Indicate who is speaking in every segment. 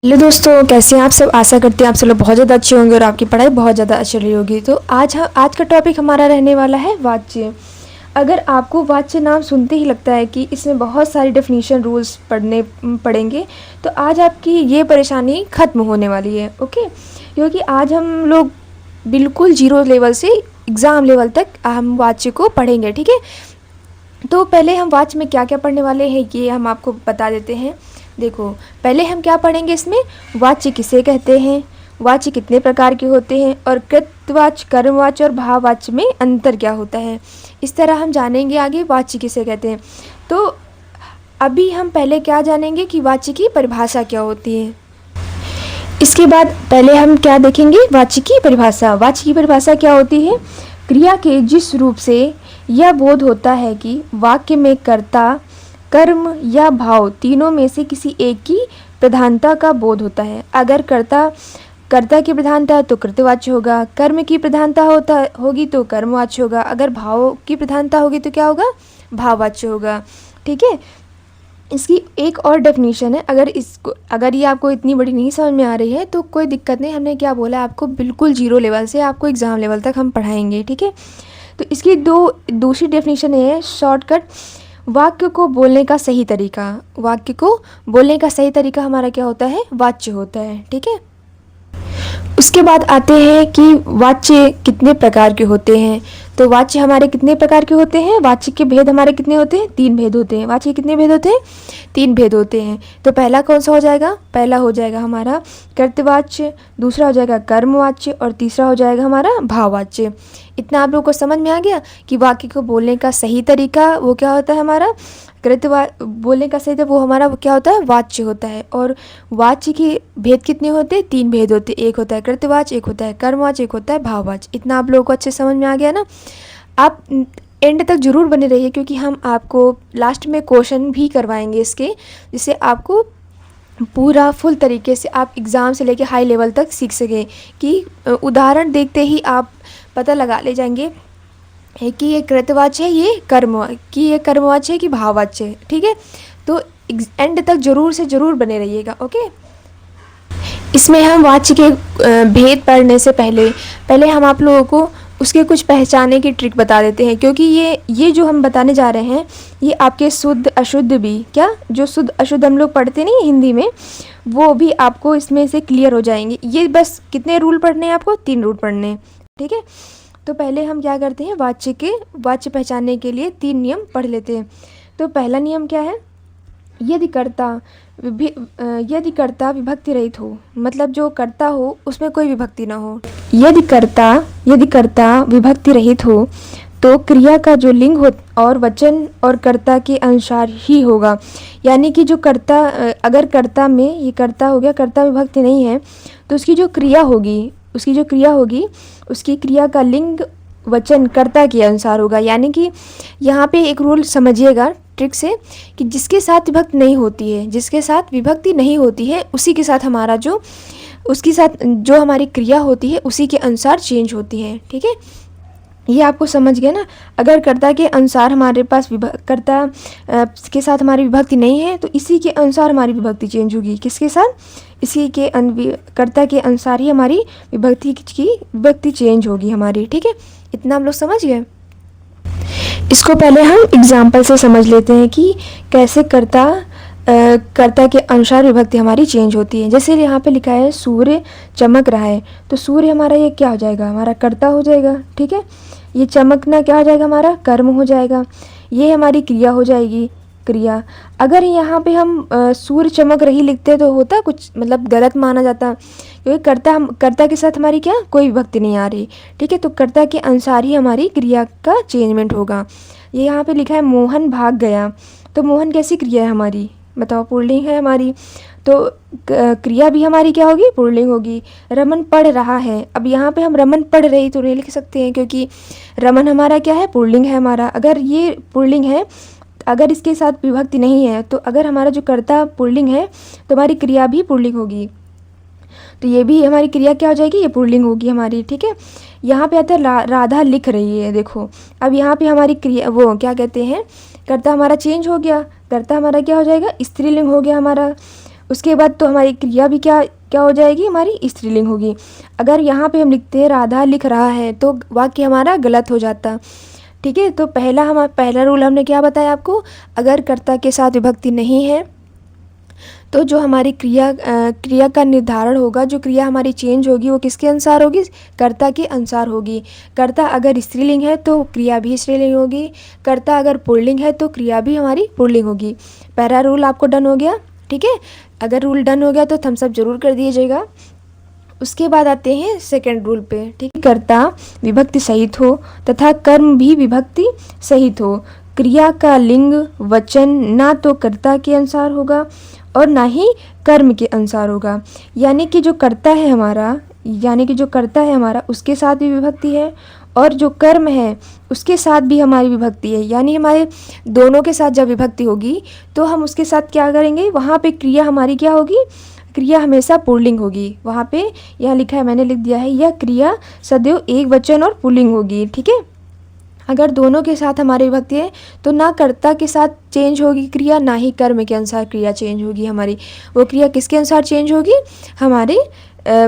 Speaker 1: Hello दोस्तों, कैसे हैं आप सब। आशा करते हैं आप सब लोग बहुत ज़्यादा अच्छे होंगे और आपकी पढ़ाई बहुत ज़्यादा अच्छी रही होगी। तो आज का टॉपिक हमारा रहने वाला है वाच्य। अगर आपको वाच्य नाम सुनते ही लगता है कि इसमें बहुत सारी डेफिनेशन रूल्स पढ़ने पड़ेंगे, तो आज आपकी ये परेशानी ख़त्म होने वाली है। ओके, क्योंकि आज हम लोग बिल्कुल जीरो लेवल से एग्ज़ाम लेवल तक हम वाच्य को पढ़ेंगे। ठीक है, तो पहले हम वाच्य में क्या क्या पढ़ने वाले हैं ये हम आपको बता देते हैं। देखो, पहले हम क्या पढ़ेंगे इसमें, वाच्य किसे कहते हैं, वाच्य कितने प्रकार के होते हैं, और कृतवाच्य, कर्मवाच्य और भाववाच्य में अंतर क्या होता है। इस तरह हम जानेंगे आगे वाच्य किसे कहते हैं। तो अभी हम पहले क्या जानेंगे कि वाच्य की परिभाषा क्या होती है। इसके बाद पहले हम क्या देखेंगे, वाच्य की परिभाषा। वाच्य की परिभाषा क्या होती है, क्रिया के जिस रूप से यह बोध होता है कि वाक्य में कर्ता, कर्म या भाव तीनों में से किसी एक की प्रधानता का बोध होता है। अगर कर्ता की प्रधानता है तो कृतवाच्य होगा, कर्म की प्रधानता होगी तो कर्मवाच्य होगा, अगर भाव की प्रधानता होगी तो क्या होगा, भाववाच्य होगा। ठीक है, इसकी एक और डेफिनेशन है। अगर ये आपको इतनी बड़ी नहीं समझ में आ रही है तो कोई दिक्कत नहीं, हमने क्या बोला आपको, बिल्कुल जीरो लेवल से आपको एग्ज़ाम लेवल तक हम पढ़ाएंगे। ठीक है, तो इसकी दूसरी डेफिनेशन है शॉर्टकट, वाक्य को बोलने का सही तरीका। वाक्य को बोलने का सही तरीका हमारा क्या होता है, वाच्य होता है। ठीक है, उसके बाद आते हैं कि वाच्य कितने प्रकार के होते हैं। तो वाच्य हमारे कितने प्रकार के होते हैं, वाच्य के भेद हमारे कितने होते हैं, 3 भेद होते हैं। वाच्य कितने भेद होते हैं, 3 भेद होते हैं। तो पहला कौन सा हो जाएगा, पहला हो जाएगा हमारा कर्तवाच्य, दूसरा हो जाएगा कर्मवाच्य और तीसरा हो जाएगा हमारा भाववाच्य। इतना आप लोगों को समझ में आ गया कि वाक्य को बोलने का सही तरीका वो क्या होता है हमारा, बोलने का सही था वो हमारा क्या होता है, वाच्य होता है। और वाच्य के भेद कितने होते हैं, 3 भेद होते हैं। एक होता है कृतवाच्य, एक होता है कर्मवाच्य, एक होता है भाववाच्य। इतना आप लोगों को अच्छे समझ में आ गया ना। आप एंड तक जरूर बने रहिए क्योंकि हम आपको लास्ट में क्वेश्चन भी करवाएंगे इसके, जिससे आपको पूरा फुल तरीके से आप एग्ज़ाम से लेके हाई लेवल तक सीख सकें। कि उदाहरण देखते ही आप पता लगा ले जाएंगे है कि ये कृतवाच्य है, ये कर्मवाच्य है कि भाववाच्य है। ठीक है, तो एंड तक जरूर से जरूर बने रहिएगा। ओके, इसमें हम वाच्य के भेद पढ़ने से पहले हम आप लोगों को उसके कुछ पहचाने की ट्रिक बता देते हैं। क्योंकि ये जो हम बताने जा रहे हैं ये आपके शुद्ध अशुद्ध भी, क्या जो शुद्ध अशुद्ध हम लोग पढ़ते नहीं हिंदी में, वो भी आपको इसमें से क्लियर हो जाएंगे। ये बस कितने रूल पढ़ने हैं आपको, 3 रूल पढ़ने हैं। ठीक है, तो पहले हम क्या करते हैं, वाच्य पहचानने के लिए 3 नियम पढ़ लेते हैं। तो पहला नियम क्या है, यदि कर्ता विभक्ति रहित हो, मतलब जो कर्ता हो उसमें कोई विभक्ति ना हो। यदि कर्ता विभक्ति रहित हो तो क्रिया का जो लिंग हो और वचन और कर्ता के अनुसार ही होगा। यानी कि जो कर्ता, अगर कर्ता में ये कर्ता हो गया, कर्ता विभक्ति नहीं है, तो उसकी जो क्रिया होगी उसकी क्रिया का लिंग वचन कर्ता के अनुसार होगा। यानी कि यहाँ पे एक रूल समझिएगा ट्रिक से, कि जिसके साथ विभक्ति नहीं होती है उसी के साथ हमारा जो हमारी क्रिया होती है उसी के अनुसार चेंज होती है। ठीक है, ये आपको समझ गया ना। अगर कर्ता के अनुसार हमारे पास कर्ता के साथ हमारी विभक्ति नहीं है तो इसी के अनुसार हमारी विभक्ति चेंज होगी। किसके साथ, कर्ता के अनुसार ही हमारी विभक्ति चेंज होगी हमारी। ठीक है, इतना हम लोग समझ गए। इसको पहले हम एग्जाम्पल से समझ लेते हैं कि कैसे कर्ता के अनुसार विभक्ति हमारी चेंज होती है। जैसे यहाँ पे लिखा है सूर्य चमक रहा है, तो सूर्य हमारा ये क्या हो जाएगा, हमारा कर्ता हो जाएगा। ठीक है, ये चमकना क्या हो जाएगा, हमारा कर्म हो जाएगा। ये हमारी क्रिया हो जाएगी, क्रिया। अगर यहाँ पे हम सूर्य चमक रही लिखते तो होता कुछ मतलब गलत माना जाता, क्योंकि कर्ता के साथ हमारी क्या कोई विभक्ति नहीं आ रही। ठीक है, तो कर्ता के अनुसार ही हमारी क्रिया का चेंजमेंट होगा। ये यहाँ पे लिखा है मोहन भाग गया, तो मोहन कैसी क्रिया है हमारी, बताओ, पुल्लिंग है हमारी, तो क्रिया भी हमारी क्या होगी, पुल्लिंग होगी। रमन पढ़ रहा है, अब यहाँ पे हम रमन पढ़ रही तो नहीं लिख सकते हैं क्योंकि रमन हमारा क्या है, पुल्लिंग है हमारा। अगर ये पुल्लिंग है, अगर इसके साथ विभक्ति नहीं है, तो अगर हमारा जो कर्ता पुल्लिंग है तो हमारी क्रिया भी पुल्लिंग होगी। तो ये भी हमारी क्रिया क्या हो जाएगी, ये पुल्लिंग होगी हमारी। ठीक है, यहाँ पे आता है राधा लिख रही है। देखो, अब यहाँ पे हमारी क्रिया वो क्या कहते हैं, कर्ता हमारा चेंज हो गया, कर्ता हमारा क्या हो जाएगा, स्त्रीलिंग हो गया हमारा। उसके बाद तो हमारी क्रिया भी क्या क्या हो जाएगी, हमारी स्त्रीलिंग होगी। अगर यहाँ पे हम लिखते हैं राधा लिख रहा है तो वाक्य हमारा गलत हो जाता। ठीक है, तो पहला रूल हमने क्या बताया आपको, अगर कर्ता के साथ विभक्ति नहीं है तो जो हमारी क्रिया का निर्धारण होगा, जो क्रिया हमारी चेंज होगी वो किसके अनुसार होगी, कर्ता के अनुसार होगी। कर्ता अगर स्त्रीलिंग है तो क्रिया भी स्त्रीलिंग होगी, कर्ता अगर पुल्लिंग है तो क्रिया भी हमारी पुल्लिंग होगी। पहला रूल आपको डन हो गया। ठीक है, अगर रूल डन हो गया तो थम्स अप जरूर कर दीजिएगा। उसके बाद आते हैं सेकंड रूल पे। ठीक है, कर्ता विभक्ति सहित हो तथा कर्म भी विभक्ति सहित हो। क्रिया का लिंग वचन ना तो कर्ता के अनुसार होगा और ना ही कर्म के अनुसार होगा। यानी कि जो कर्ता है हमारा उसके साथ भी विभक्ति है और जो कर्म है उसके साथ भी हमारी विभक्ति है। यानी हमारे दोनों के साथ जब विभक्ति होगी तो हम उसके साथ क्या करेंगे, वहाँ पे क्रिया हमारी क्या होगी, क्रिया हमेशा पुल्लिंग होगी। वहाँ पे यहाँ लिखा है, मैंने लिख दिया है, यह क्रिया सदैव एक वचन और पुल्लिंग होगी। ठीक है, अगर दोनों के साथ हमारी विभक्ति है तो ना कर्ता के साथ चेंज होगी क्रिया, ना ही कर्म के अनुसार क्रिया चेंज होगी हमारी। वो क्रिया किसके अनुसार चेंज होगी, हमारे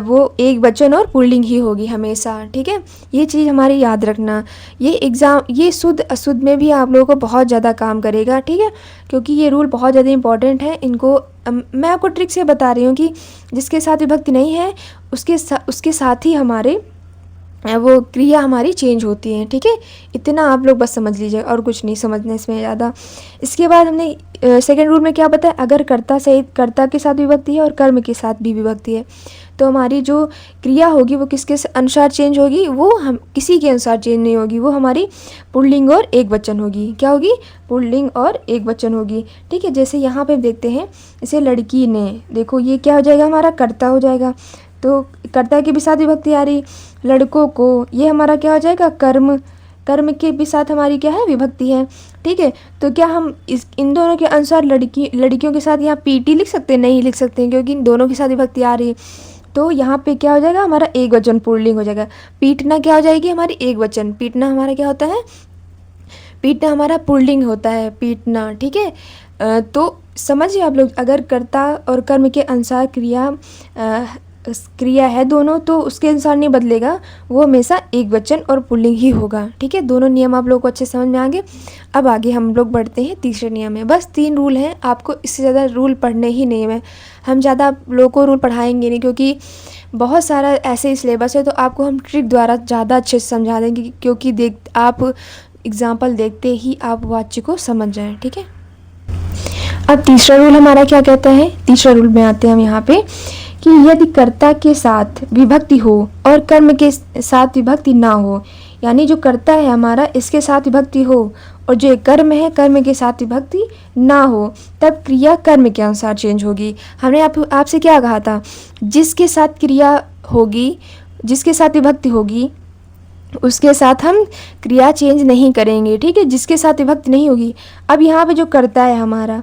Speaker 1: वो एक वचन और पुल्लिंग ही होगी हमेशा। ठीक है, ये चीज़ हमारी याद रखना। ये शुद्ध अशुद्ध में भी आप लोगों को बहुत ज़्यादा काम करेगा। ठीक है, क्योंकि ये रूल बहुत ज़्यादा इंपॉर्टेंट है। इनको मैं आपको ट्रिक से बता रही हूँ कि जिसके साथ विभक्ति नहीं है उसके साथ ही हमारे वो क्रिया हमारी चेंज होती है। ठीक है, इतना आप लोग बस समझ लीजिए और कुछ नहीं समझना इसमें ज़्यादा। इसके बाद हमने सेकंड रूल में क्या बताया, अगर कर्ता के साथ विभक्ति है और कर्म के साथ भी विभक्ति है तो हमारी जो क्रिया होगी वो किसके अनुसार चेंज होगी, वो हम किसी के अनुसार चेंज नहीं होगी, वो हमारी पुल्लिंग और एक वचन होगी। क्या होगी, पुल्लिंग और एक वचन होगी। ठीक है, जैसे यहाँ पे देखते हैं, जैसे लड़की ने, देखो ये क्या हो जाएगा, हमारा कर्ता हो जाएगा, तो कर्ता के भी साथ विभक्ति आ रही। लड़कों को, ये हमारा क्या हो जाएगा, कर्म के भी साथ हमारी क्या है, विभक्ति है। ठीक है, तो क्या हम इन दोनों के अनुसार लड़कियों के साथ यहाँ पीटी लिख सकते हैं, नहीं लिख सकते हैं, क्योंकि इन दोनों के साथ विभक्ति आ रही है। तो यहाँ पे क्या हो जाएगा, हमारा एक वचन पुल्लिंग हो जाएगा। पीटना क्या हो जाएगी, हमारी एक वचन। पीटना हमारा क्या होता है, पीटना हमारा पुल्लिंग होता है, पीटना। ठीक है, तो समझिए आप लोग, अगर कर्ता और कर्म के अनुसार क्रिया है दोनों तो उसके अनुसार नहीं बदलेगा, वो हमेशा एक वचन और पुल्लिंग ही होगा। ठीक है, दोनों नियम आप लोगों को अच्छे समझ में आ गए। अब आगे हम लोग बढ़ते हैं तीसरे नियम में। बस 3 रूल हैं, आपको इससे ज़्यादा रूल पढ़ने ही नहीं है। हम ज़्यादा आप लोगों को रूल पढ़ाएंगे नहीं, क्योंकि बहुत सारा ऐसे सिलेबस है, तो आपको हम ट्रिक द्वारा ज़्यादा अच्छे से समझा देंगे, क्योंकि आप एग्जाम्पल देखते ही आप वाक्य को समझ जाएँ। ठीक है, अब तीसरा रूल हमारा क्या कहता है, तीसरा रूल में आते हैं हम यहाँ पे कि यदि कर्ता के साथ विभक्ति हो और कर्म के साथ विभक्ति ना हो, यानी जो कर्ता है हमारा इसके साथ विभक्ति हो और जो कर्म है कर्म के साथ विभक्ति ना हो, तब क्रिया कर्म के अनुसार चेंज होगी। हमने आपसे क्या कहा था, जिसके साथ क्रिया होगी, जिसके साथ विभक्ति होगी उसके साथ हम क्रिया चेंज नहीं करेंगे। ठीक है, जिसके साथ विभक्ति नहीं होगी। अब यहाँ पे जो कर्ता है हमारा,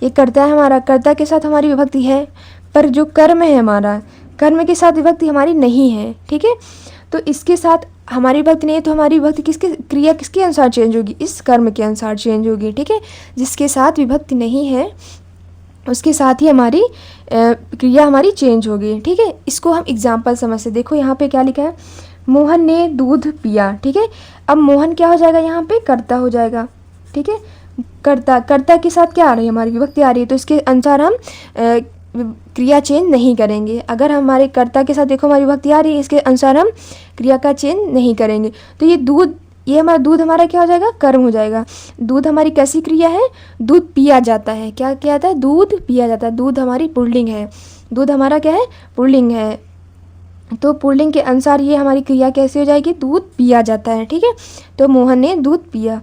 Speaker 1: ये कर्ता है हमारा, कर्ता के साथ हमारी विभक्ति है, पर जो कर्म है हमारा, कर्म के साथ विभक्ति हमारी नहीं है। ठीक है, तो इसके साथ हमारी विभक्ति नहीं है, तो हमारी विभक्ति क्रिया किसके अनुसार चेंज होगी, इस कर्म के अनुसार चेंज होगी। ठीक है, जिसके साथ विभक्ति नहीं है उसके साथ ही हमारी क्रिया हमारी चेंज होगी। ठीक है, इसको हम एग्जाम्पल समझते। देखो यहाँ पे क्या लिखा है, मोहन ने दूध पिया। ठीक है, अब मोहन क्या हो जाएगा, यहाँ पे कर्ता हो जाएगा। ठीक है, कर्ता के साथ क्या आ रही है, हमारी विभक्ति आ रही है, तो इसके अनुसार हम क्रिया चेंज नहीं करेंगे। अगर हमारे कर्ता के साथ देखो हमारी विभक्ति आ रही है, इसके अनुसार हम क्रिया का चेंज नहीं करेंगे। तो ये हमारा दूध हमारा क्या हो जाएगा, कर्म हो जाएगा। दूध हमारी कैसी क्रिया है, दूध पिया जाता है। क्या क्या आता है, दूध पिया जाता है। दूध हमारी पुल्लिंग है, दूध हमारा क्या है, पुल्लिंग है, तो पुल्लिंग के अनुसार ये हमारी क्रिया कैसे हो जाएगी, दूध पिया जाता है। ठीक है, तो मोहन ने दूध पिया,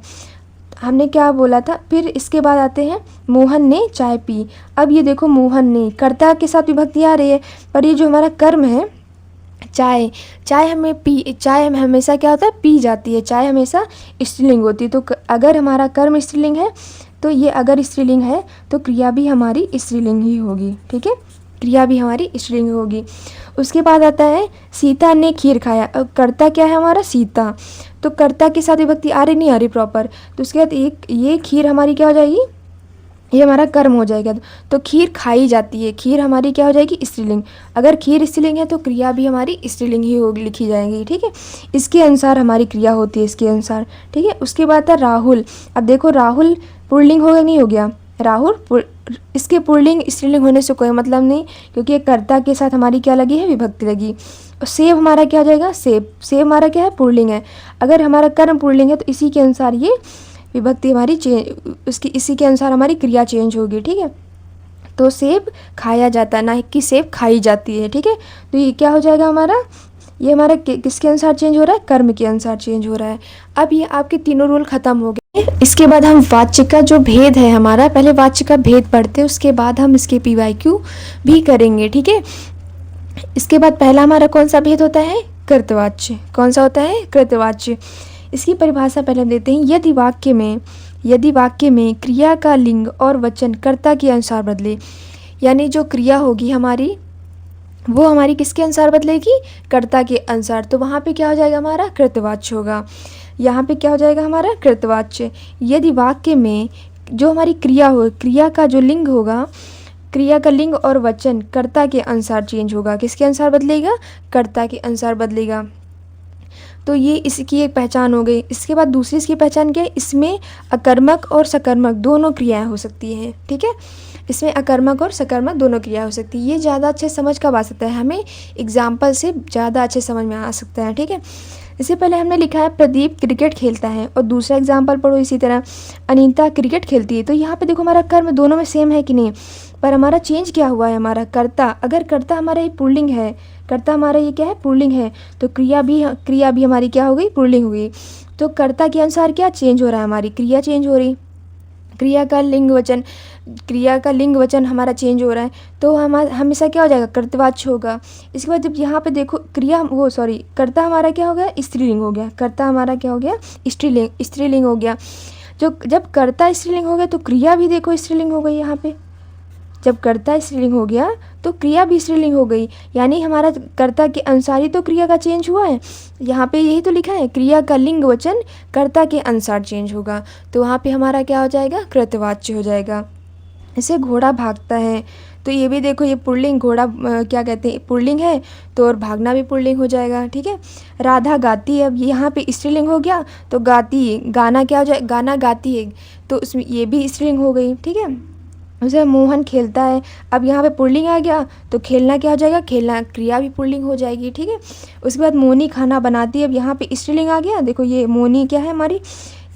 Speaker 1: हमने क्या बोला था। फिर इसके बाद आते हैं, मोहन ने चाय पी। अब ये देखो, मोहन ने कर्ता के साथ विभक्ति आ रही है, पर ये जो हमारा कर्म है चाय चाय हमें हमेशा क्या होता है, पी जाती है। चाय हमेशा स्त्रीलिंग होती है, तो अगर हमारा कर्म स्त्रीलिंग है तो ये अगर स्त्रीलिंग है तो क्रिया भी हमारी स्त्रीलिंग ही होगी। ठीक है, क्रिया भी हमारी स्त्रीलिंग होगी। उसके बाद आता है, सीता ने खीर खाया। अब कर्ता क्या है हमारा, सीता, तो कर्ता के साथ विभक्ति आ रही नहीं आ रही प्रॉपर, तो उसके बाद ये खीर हमारी क्या हो जाएगी, ये हमारा कर्म हो जाएगा। तो खीर खाई जाती है, खीर हमारी क्या हो जाएगी, स्त्रीलिंग। अगर खीर स्त्रीलिंग है तो क्रिया भी हमारी स्त्रीलिंग ही होगी, लिखी जाएगी, ठीक है। इसके अनुसार हमारी क्रिया होती है, इसके अनुसार, ठीक है। उसके बाद था राहुल। अब देखो राहुल पुल्लिंग हो गया, नहीं हो गया राहुल, इसके पुल्लिंग स्त्रीलिंग होने से कोई मतलब नहीं, क्योंकि ये कर्ता के साथ हमारी क्या लगी है, विभक्ति लगी। और सेब हमारा क्या हो जाएगा, सेब, सेब हमारा क्या है, पुल्लिंग है। अगर हमारा कर्म पुल्लिंग है तो इसी के अनुसार ये विभक्ति हमारी चेंज, उसकी इसी के अनुसार हमारी क्रिया चेंज होगी, ठीक है। तो सेब खाया जाता है, ना कि सेब खाई जाती है, ठीक है। तो ये क्या हो जाएगा हमारा, ये हमारा किसके अनुसार चेंज हो रहा है, कर्म के अनुसार चेंज हो रहा है। अब ये आपके तीनों रूल खत्म हो गए। इसके बाद हम वाच्य का जो भेद है हमारा, पहले वाच्य का भेद पढ़ते हैं, उसके बाद हम इसके PYQ भी करेंगे, ठीक है। इसके बाद पहला हमारा कौन सा भेद होता है, कृतवाच्य। कौन सा होता है, कृतवाच्य। इसकी परिभाषा पहले हम देते हैं। यदि वाक्य में क्रिया का लिंग और वचन कर्ता के अनुसार बदले, यानी जो क्रिया होगी हमारी वो हमारी किसके अनुसार बदलेगी, कर्ता के अनुसार, तो वहाँ पे क्या हो जाएगा हमारा, कृतवाच्य होगा। यहाँ पे क्या हो जाएगा हमारा, कृतवाच्य। यदि वाक्य में जो हमारी क्रिया हो, क्रिया का जो लिंग होगा, क्रिया का लिंग और वचन कर्ता के अनुसार चेंज होगा, किसके अनुसार बदलेगा, कर्ता के अनुसार बदलेगा। तो ये इसकी एक पहचान हो गई। इसके बाद दूसरी इसकी पहचान क्या है, इसमें अकर्मक और सकर्मक दोनों क्रियाएं हो सकती हैं, ठीक है। इसमें अकर्मक और सकर्मक दोनों क्रिया हो सकती है। ये ज़्यादा अच्छे समझ कब आ सकता है, हमें एग्जाम्पल से ज़्यादा अच्छे समझ में आ सकता है, ठीक है। इससे पहले हमने लिखा है प्रदीप क्रिकेट खेलता है, और दूसरा एग्जाम्पल पढ़ो इसी तरह, अनीता क्रिकेट खेलती है। तो यहाँ पे देखो हमारा कर्म दोनों में सेम है कि नहीं, पर हमारा चेंज क्या हुआ है, हमारा कर्ता। अगर कर्ता हमारा ये पुल्लिंग है, कर्ता हमारा ये क्या है, पुल्लिंग है, तो क्रिया भी हमारी क्या हो गई, पुल्लिंग हो गई। तो कर्ता के अनुसार क्या चेंज हो रहा है, हमारी क्रिया चेंज हो रही। क्रिया का लिंग वचन हमारा चेंज हो रहा है, तो हमेशा क्या हो जाएगा, कर्तवाच्य होगा। इसके बाद जब यहाँ पे देखो कर्ता हमारा क्या हो गया, स्त्रीलिंग हो गया। कर्ता हमारा क्या हो गया, स्त्रीलिंग हो गया। जब कर्ता स्त्रीलिंग हो गया तो क्रिया भी देखो स्त्रीलिंग हो गई। यहाँ पे जब कर्ता स्त्रीलिंग हो गया तो क्रिया भी स्त्रीलिंग हो गई, यानी हमारा कर्ता के अनुसार ही तो क्रिया का चेंज हुआ है। यहाँ पे यही तो लिखा है, क्रिया का लिंग वचन कर्ता के अनुसार चेंज होगा, तो वहाँ पे हमारा क्या हो जाएगा, कृतवाच्य हो जाएगा। इसे घोड़ा भागता है, तो ये भी देखो, ये पुल्लिंग, घोड़ा क्या कहते हैं, पुल्लिंग है, तो और भागना भी पुल्लिंग हो जाएगा, ठीक है। राधा गाती है, अब यहाँ पे स्त्रीलिंग हो गया, तो गाती, गाना क्या हो जाए, गाना गाती है, तो उसमें ये भी स्त्रीलिंग हो गई, ठीक है। उसे मोहन खेलता है, अब यहाँ पे पुल्लिंग आ गया, तो खेलना क्या हो जाएगा, खेलना, क्रिया भी पुल्लिंग हो जाएगी, ठीक है। उसके बाद मोनी खाना बनाती है, अब यहाँ पे स्त्रीलिंग आ गया, देखो ये मोनी क्या है, हमारी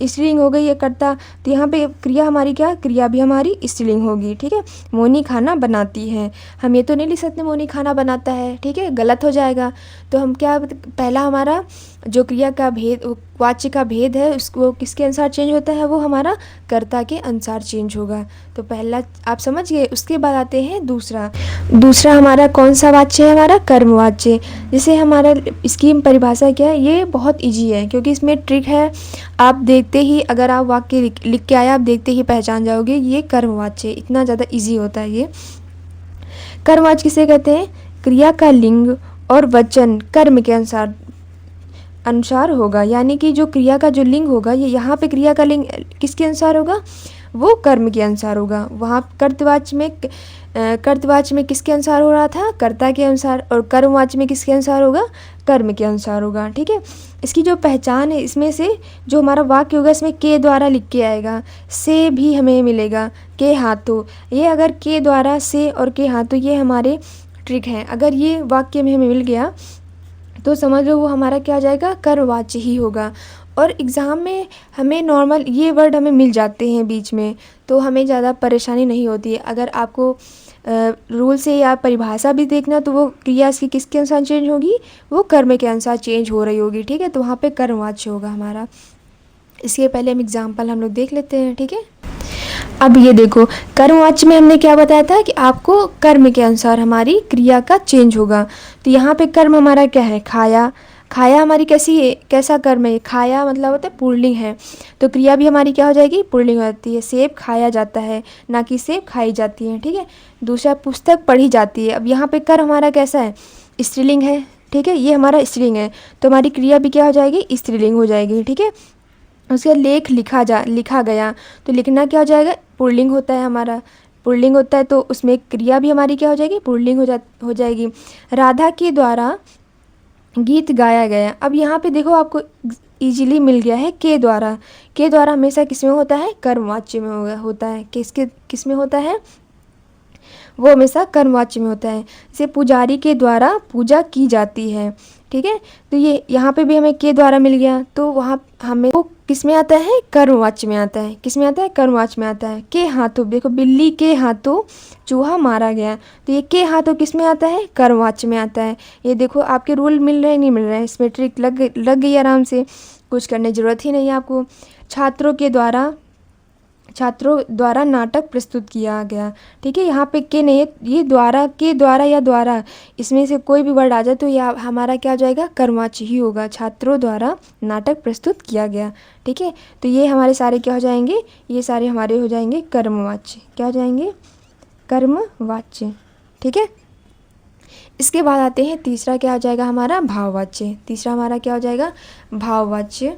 Speaker 1: स्त्रीलिंग हो गई है कर्ता, तो यहाँ पे क्रिया हमारी क्या, क्रिया भी हमारी स्त्रीलिंग होगी, ठीक है। मोनी खाना बनाती है, हम ये तो नहीं लिख सकते मोनी खाना बनाता है, ठीक है, गलत हो जाएगा। तो हम क्या, पहला हमारा जो क्रिया का भेद, वाच्य का भेद है, उसको किसके अनुसार चेंज होता है, वो हमारा कर्ता के अनुसार चेंज होगा। तो पहला आप समझ गए। उसके बाद आते हैं दूसरा हमारा कौन सा वाच्य है, हमारा कर्मवाच्य। जैसे हमारा इसकी परिभाषा क्या है, ये बहुत इजी है, क्योंकि इसमें ट्रिक है। आप देखते ही, अगर आप वाक्य लिख के आए, आप देखते ही पहचान जाओगे, ये कर्मवाच्य, इतना ज़्यादा इजी होता है ये। कर्मवाच्य किसे कहते हैं, क्रिया का लिंग और वचन कर्म के अनुसार होगा, यानी कि जो क्रिया का जो लिंग होगा, ये यहाँ पे क्रिया का लिंग किसके अनुसार होगा, वो कर्म के अनुसार होगा। वहाँ कर्तवाच्य में किसके अनुसार हो रहा था, कर्ता के अनुसार, और कर्मवाच्य में किसके अनुसार होगा, कर्म के अनुसार होगा, ठीक है। इसकी जो पहचान है, इसमें से जो हमारा वाक्य होगा, इसमें के द्वारा लिख के आएगा, से भी हमें मिलेगा, के हाथों, ये अगर के द्वारा, से और के हाथों, ये हमारे ट्रिक हैं। अगर ये वाक्य में हमें मिल गया तो समझ लो वो हमारा क्या आ जाएगा, कर्मवाच्य ही होगा। और एग्ज़ाम में हमें नॉर्मल ये वर्ड हमें मिल जाते हैं बीच में, तो हमें ज़्यादा परेशानी नहीं होती है। अगर आपको रूल से या परिभाषा भी देखना, तो वो क्रिया इसकी किसके अनुसार चेंज होगी, वो कर्म के अनुसार चेंज हो रही होगी, ठीक है। तो वहाँ पे कर्मवाच्य होगा हमारा। इसके पहले हम एग्जाम्पल हम लोग देख लेते हैं, ठीक है। अब ये देखो, कर्मवाच्य में हमने क्या बताया था कि आपको कर्म के अनुसार हमारी क्रिया का चेंज होगा। तो यहाँ पे कर्म हमारा क्या है, खाया। खाया हमारी कैसा कर्म है, खाया मतलब होता है पुल्लिंग है, तो क्रिया भी हमारी क्या हो जाएगी, पुल्लिंग हो जाती है। सेब खाया जाता है, ना कि सेब खाई जाती है, ठीक है। दूसरा, पुस्तक पढ़ी जाती है। अब यहाँ पे कर्म हमारा कैसा है, स्त्रीलिंग है, ठीक है, ये हमारा स्त्रीलिंग है, तो हमारी क्रिया भी क्या हो जाएगी, स्त्रीलिंग हो जाएगी, ठीक है। उसके बाद लेख लिखा गया, तो लिखना क्या हो जाएगा, पुल्लिंग होता है हमारा, पुल्लिंग होता है, तो उसमें क्रिया भी हमारी क्या हो जाएगी, पुल्लिंग हो जाएगी। राधा के द्वारा गीत गाया गया। अब यहाँ पे देखो आपको इजीली मिल गया है के द्वारा। के द्वारा हमेशा किस में होता है, कर्मवाच्य में होता है। किस में होता है, वो हमेशा कर्मवाच्य में होता है। जैसे पुजारी के द्वारा पूजा की जाती है, ठीक है। तो ये यहाँ पे भी हमें के द्वारा मिल गया, तो वहाँ हमें वो किस में आता है, कर्मवाच्य में आता है। किस में आता है, कर्मवाच्य में आता है। के हाथों, देखो बिल्ली के हाथों चूहा मारा गया, तो ये के हाथों किस में आता है, कर्मवाच्य में आता है। ये देखो आपके रूल मिल रहे हैं, नहीं मिल रहे हैं, इसमें ट्रिक लग गई आराम से, कुछ करने की ज़रूरत ही नहीं है आपको। छात्रों द्वारा नाटक प्रस्तुत किया गया, ठीक है। यहाँ पे के नहीं, ये द्वारा, के द्वारा या द्वारा, इसमें से कोई भी वर्ड आ जाए तो यह हमारा क्या हो जाएगा, कर्मवाच्य ही होगा। छात्रों द्वारा नाटक प्रस्तुत किया गया, ठीक है। तो ये हमारे सारे क्या हो जाएंगे, ये सारे हमारे हो जाएंगे कर्मवाच्य। क्या हो जाएंगे, कर्मवाच्य, ठीक है। इसके बाद आते हैं तीसरा, क्या हो जाएगा हमारा, भाववाच्य। तीसरा हमारा क्या हो जाएगा, भाववाच्य।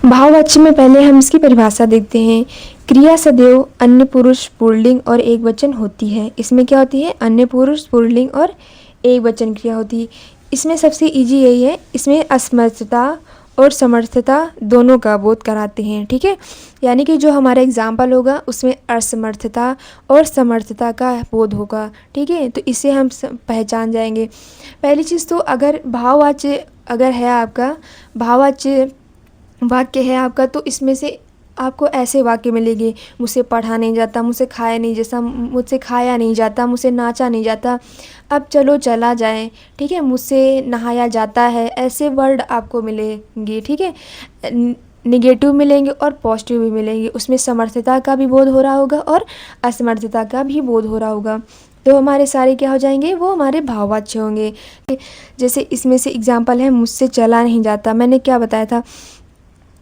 Speaker 1: भाववाच्य में पहले हम इसकी परिभाषा देखते हैं। क्रिया सदैव अन्य पुरुष पुल्लिंग और एक वचन होती है। इसमें क्या होती है, अन्य पुरुष पुल्लिंग और एक वचन क्रिया होती है। इसमें सबसे इजी यही है, इसमें असमर्थता और समर्थता दोनों का बोध कराते हैं, ठीक है। यानी कि जो हमारा एग्जाम्पल होगा उसमें असमर्थता और समर्थता का बोध होगा, ठीक है। तो इसे हम पहचान जाएंगे। पहली चीज़ तो अगर भाववाच्य अगर है आपका, भाववाच्य वाक्य है आपका, तो इसमें से आपको ऐसे वाक्य मिलेंगे, मुझसे पढ़ा नहीं जाता, मुझसे खाया नहीं जाता, मुझसे नाचा नहीं जाता, अब चलो चला जाए, ठीक है, मुझसे नहाया जाता है, ऐसे वर्ड आपको मिलेंगे, ठीक है। निगेटिव मिलेंगे और पॉजिटिव भी मिलेंगे। उसमें समर्थता का भी बोध हो रहा होगा और असमर्थता का भी बोध हो रहा होगा। तो हमारे सारे क्या हो जाएंगे, वो हमारे भाववाच्य होंगे। जैसे इसमें से एग्जाम्पल है, मुझसे चला नहीं जाता, मैंने क्या बताया था,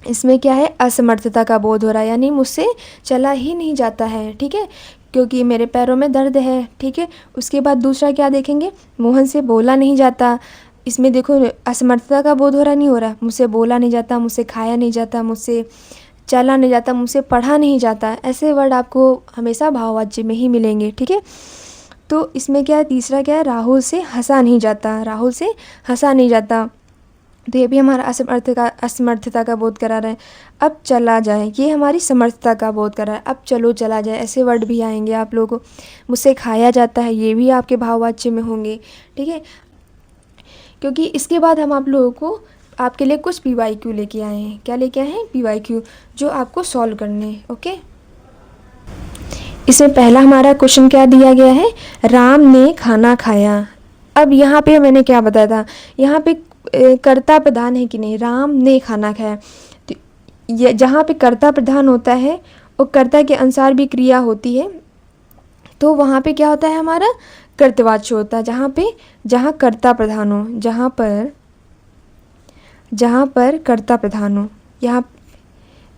Speaker 1: इसमें क्या है, असमर्थता का बोध हो रहा है, यानी मुझसे चला ही नहीं जाता है, ठीक है, क्योंकि मेरे पैरों में दर्द है, ठीक है। उसके बाद दूसरा क्या देखेंगे, मोहन से बोला नहीं जाता। इसमें देखो असमर्थता का बोध हो रहा, नहीं हो रहा, मुझसे बोला नहीं जाता, मुझसे खाया नहीं जाता, मुझसे चला नहीं जाता, मुझसे पढ़ा नहीं जाता, ऐसे वर्ड आपको हमेशा भाववाच्य में ही मिलेंगे, ठीक है। तो इसमें क्या है, तीसरा क्या है, राहुल से हंसा नहीं जाता, राहुल से हंसा नहीं जाता, तो ये भी हमारा असमर्थता का बोध करा रहा है। अब चला जाए, ये हमारी समर्थता का बोध कर रहा है। अब चलो चला जाए, ऐसे वर्ड भी आएंगे आप लोगों को। मुझसे खाया जाता है, ये भी आपके भाववाच्य में होंगे, ठीक है। क्योंकि इसके बाद हम आप लोगों को आपके लिए कुछ PYQ लेके आए हैं। क्या लेके आए हैं, PYQ, जो आपको सॉल्व करने हैं, ओके। इसमें पहला हमारा क्वेश्चन क्या दिया गया है, राम ने खाना खाया। अब यहाँ पे मैंने क्या बताया था, यहाँ पे कर्ता प्रधान है कि नहीं, राम ने खाना खाया, तो ये जहाँ पे कर्ता प्रधान होता है और कर्ता के अनुसार भी क्रिया होती है, तो वहाँ पे क्या होता है, हमारा कर्तवाच्य होता है। जहाँ कर्ता प्रधान हो, जहाँ पर कर्ता प्रधान हो,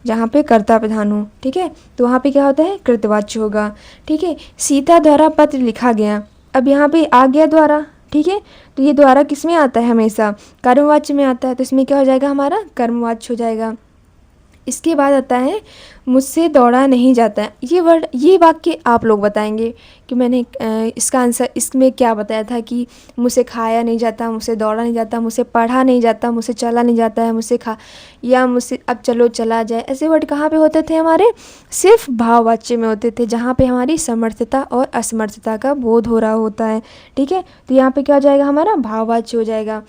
Speaker 1: जहाँ पे कर्ता प्रधान हो, ठीक है, तो वहाँ पे क्या होता है, कृतवाच्य होगा, ठीक है। सीता द्वारा पत्र लिखा गया। अब यहाँ पे आ गया द्वारा, ठीक है, तो ये द्वारा किस में आता है, हमेशा कर्मवाच्य में आता है, तो इसमें क्या हो जाएगा, हमारा कर्मवाच्य हो जाएगा। इसके बाद आता है मुझसे दौड़ा नहीं जाता है। ये वाक्य आप लोग बताएंगे कि मैंने इसका आंसर इसमें क्या बताया था कि मुझसे खाया नहीं जाता, मुझसे दौड़ा नहीं जाता, मुझसे पढ़ा नहीं जाता, मुझसे चला नहीं जाता है, मुझसे अब चलो चला जाए, ऐसे वर्ड कहाँ पे होते थे हमारे, सिर्फ भाववाच्य में होते थे, जहाँ पे हमारी समर्थता और असमर्थता का बोध हो रहा होता है, ठीक है। तो यहाँ पे क्या हो जाएगा, हमारा भाववाच्य हो जाएगा।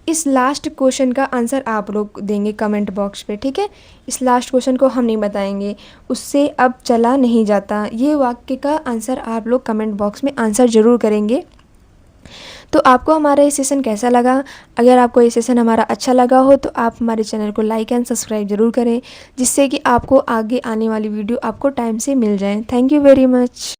Speaker 1: इस लास्ट क्वेश्चन का आंसर आप लोग देंगे कमेंट बॉक्स पे, ठीक है। इस लास्ट क्वेश्चन को हम नहीं बताएंगे, उससे अब चला नहीं जाता, ये वाक्य का आंसर आप लोग कमेंट बॉक्स में आंसर ज़रूर करेंगे। तो आपको हमारा ये सेशन कैसा लगा, अगर आपको ये सेशन हमारा अच्छा लगा हो तो आप हमारे चैनल को लाइक एंड सब्सक्राइब ज़रूर करें, जिससे कि आपको आगे आने वाली वीडियो आपको टाइम से मिल जाए। Thank you very much.